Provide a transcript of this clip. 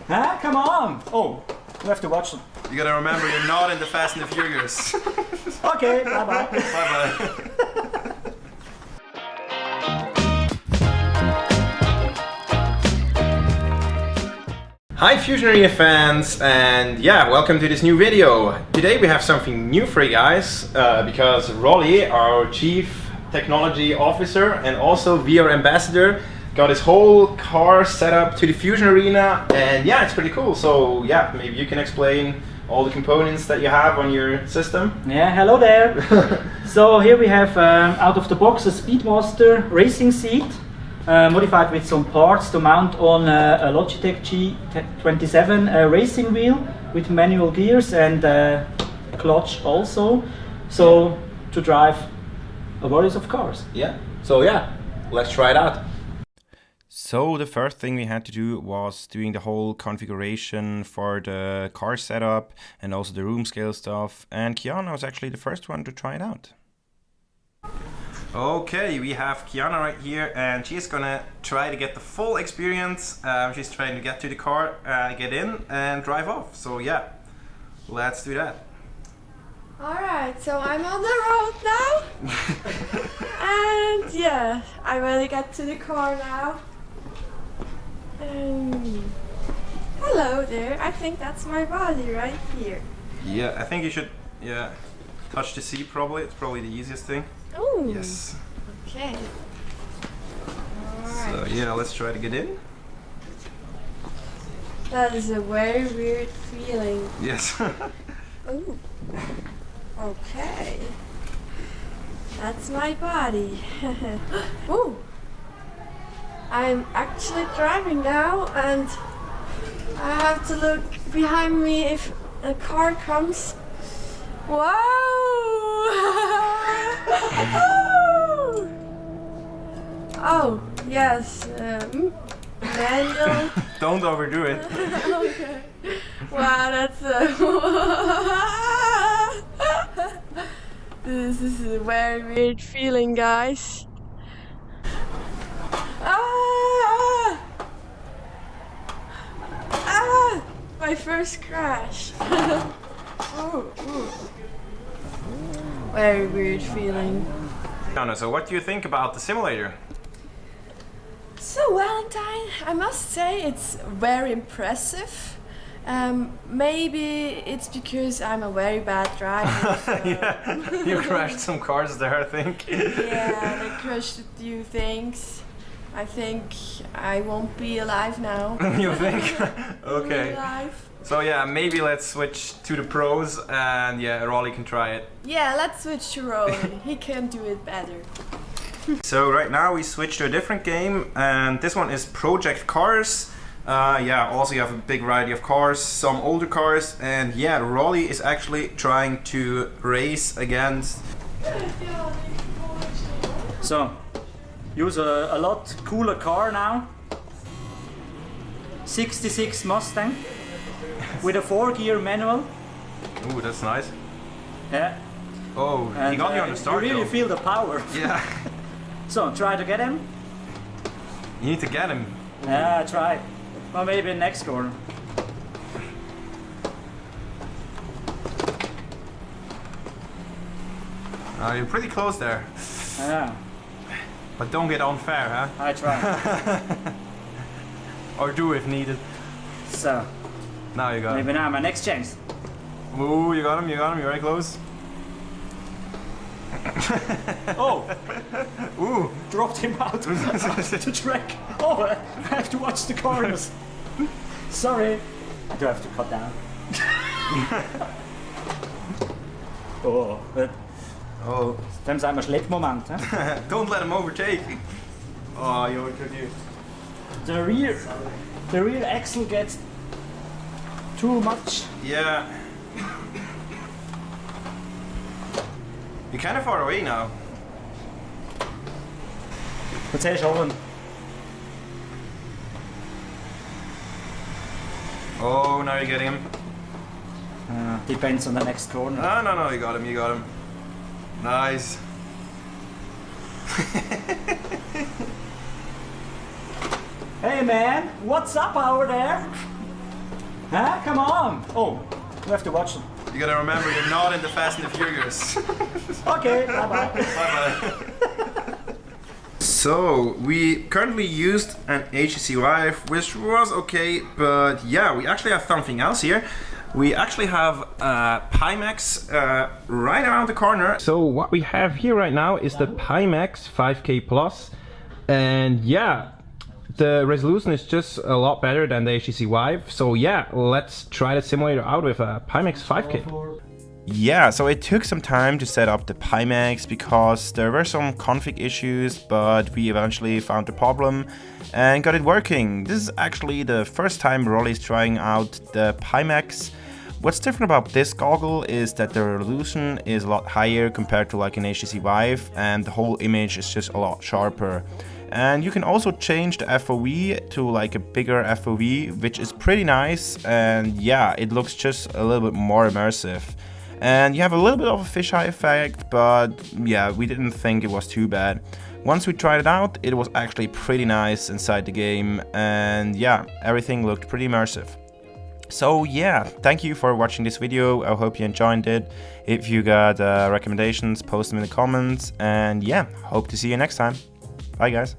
Huh? Come on! Oh, we have to watch them. You gotta remember, you're not in the Fast and the Furious. Okay, bye-bye. Bye-bye. Hi Fusionery fans, and yeah, welcome to this new video. Today we have something new for you guys, because Roli, our Chief Technology Officer and also VR Ambassador, got his whole car set up to the Fusion Arena, and yeah, it's pretty cool. So yeah, maybe you can explain all the components that you have on your system. Yeah, hello there. So here we have out of the box a Speedmaster racing seat. Modified with some parts to mount on a Logitech G27 racing wheel with manual gears and clutch also, so to drive a variety of cars. Yeah, so yeah, let's try it out. So the first thing we had to do was doing the whole configuration for the car setup and also the room scale stuff, and Kiana was actually the first one to try it out. Okay, we have Kiana right here, and she's gonna try to get the full experience. She's trying to get to the car, get in and drive off. So yeah, let's do that. Alright, so I'm on the road now. And yeah, I really get to the car now. Hello there, I think that's my body right here. Yeah, I think you should touch the seat probably. It's probably the easiest thing. Oh. Yes. Okay. So Alright. yeah, let's try to get in. That is a very weird feeling. Yes. Ooh. Okay. That's my body. Ooh. I'm actually driving now, and I have to look behind me if a car comes. Wow! Oh, yes. Manual. Don't overdo it. Okay. Wow, that's This is a very weird feeling, guys. Ah! Ah! My first crash. Ooh, ooh. Very weird feeling. Kiana, so what do you think about the simulator? So Valentine, I must say it's very impressive. Maybe it's because I'm a very bad driver. So. Yeah, you crashed some cars there, I think. Yeah, I crashed a few things. I think I won't be alive now. You think? Okay. Alive. So yeah, maybe let's switch to the pros, and yeah, Roli can try it. Yeah, let's switch to Roli. He can do it better. So right now we switch to a different game, and this one is Project Cars. Yeah, also you have a big variety of cars, some older cars, and yeah, Roli is actually trying to race against... So, use a lot cooler car now. 66 Mustang with a 4-gear manual. Ooh, that's nice. Yeah. Oh, he got you on the start. You really though. feel the power. Yeah. So, try to get him. You need to get him. Yeah, try. Or maybe next corner. You're pretty close there. Yeah. But don't get unfair, huh? I try. Or do if needed. So, Now you got maybe him. now my next chance. Ooh, you got him, you're very close. Oh! Ooh! Dropped him out the track. Oh, I have to watch the corners. Sorry. I do have to cut down. Oh, but Oh. dann sind wir Schleppmoment. Huh? Don't let him overtake. Oh, you overtook you. The rear axle gets too much. Yeah. You're kind of far away now. Wat zei je schon? Oh, now you're getting him. Depends on the next corner. No, you got him, Nice. Hey man, what's up over there? Huh? Come on! Oh, we have to watch them. You gotta remember, you're not in the Fast and the Furious. Okay, bye-bye. Bye-bye. So, we currently used an HTC Vive, which was okay, but yeah, we actually have something else here. We actually have Pimax right around the corner. So what we have here right now is the Pimax 5K Plus, and yeah, the resolution is just a lot better than the HTC Vive. So yeah, let's try the simulator out with a Pimax 5K. Yeah, so it took some time to set up the Pimax because there were some config issues, but we eventually found the problem and got it working. This is actually the first time Roli is trying out the Pimax. What's different about this goggle is that the resolution is a lot higher compared to like an HTC Vive, and the whole image is just a lot sharper. And you can also change the FOV to like a bigger FOV, which is pretty nice, and yeah, it looks just a little bit more immersive. And you have a little bit of a fisheye effect, but yeah, we didn't think it was too bad. Once we tried it out, it was actually pretty nice inside the game, and yeah, everything looked pretty immersive. So yeah, thank you for watching this video. I hope you enjoyed it. If you got recommendations, post them in the comments, and yeah, hope to see you next time. Bye guys.